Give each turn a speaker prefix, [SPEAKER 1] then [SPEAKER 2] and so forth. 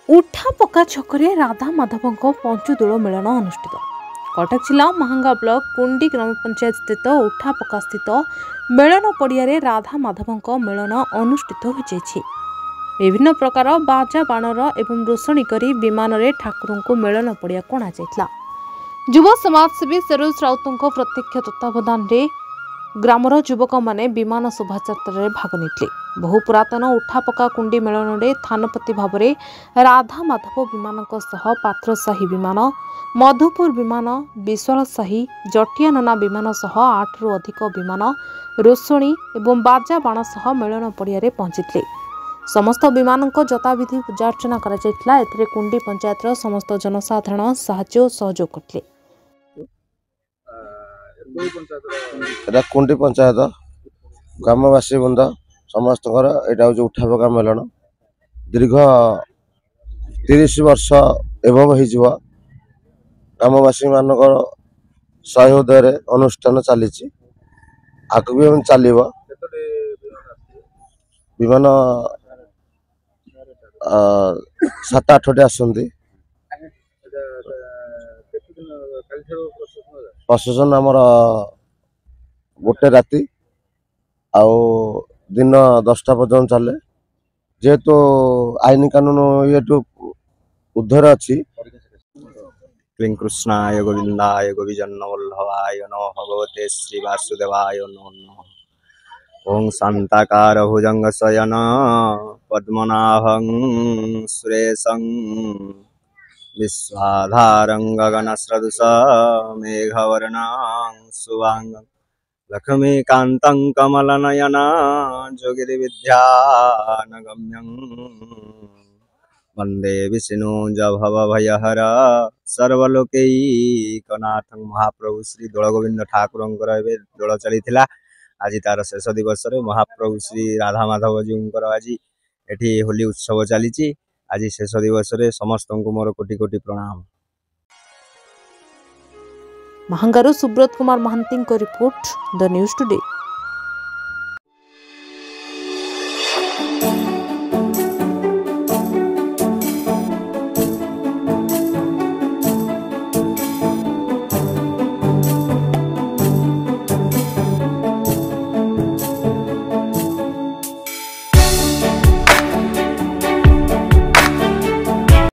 [SPEAKER 1] उठापका छकरे राधा माधव पंचुदोल मिलन अनुष्ठित। कटक जिला महांगा ब्लॉक कुंडी ग्राम पंचायत स्थित उठापका स्थित मिलन पड़िया राधा माधव मिलन अनुष्ठित हो। विभिन्न प्रकार बाजा बाणर एवं रोषणी करी विमान रे ठाकुर को मिलन पड़िया कणा जायतिला। युव समाजसेवी सरोज राउतों प्रत्यक्ष तत्वावधान रे ग्रामर युवक माने विमान शोभायात्रा भाग नेते। बहु पुरातन उठापका कुंडी मेलन रे थानपति भाव में राधा माधव विमान पात्रशाही विमान, मधुपुर विमान, विश्वालशाही, जटियानना विमान सह 8 रु अधिक विमान, रोषणी एवं बाजा बाण सह मेलन पड़िया पहुंची। समस्त विमान को जताविधि पूजार्चना करा। कुंडी पंचायत समस्त जनसाधारण साहाय्य और सहयोग करते।
[SPEAKER 2] कुंडी पंचायत ग्रामवासी बंद समस्त यहाँ हूँ उठापका मेलन दीर्घ 30 वर्ष एवं हो ग्रामवासी मान सहयोग अनुष्ठान चली आग भी चलो विमान 7-8 आसती प्रशासन आमर गोटे राति आउ दिन 10टा पर्यटन चले जेहेतु आईन कानून ये उद्धर अच्छी।
[SPEAKER 3] क्लीं कृष्णाय गोविंदाय गोविजन्नवल्लभाय नमः भगवते श्री वासुदेवाय नमो नमः। ओं शांताकार भुजंग शयन पद्मनाभं सुरेशं विश्वाधारं गगनसदृश मेघवर्णं शुभांगं लक्ष्मीकान्तं कमलनयना जोगिर्विद्यानगम्यं वंदे विष्णु भवभयहर सर्वलोकैकनाथं। महाप्रभु श्री दोल गोविंद ठाकुर दोल चली आज तार शेष दिवस महाप्रभु श्री राधा माधव जी आज एठी होली उत्सव चली। आज शेष दिवस समस्त को मोर कोटि कोटि प्रणाम।
[SPEAKER 1] महांगारू Subrat Kumar Mahanti report the news today.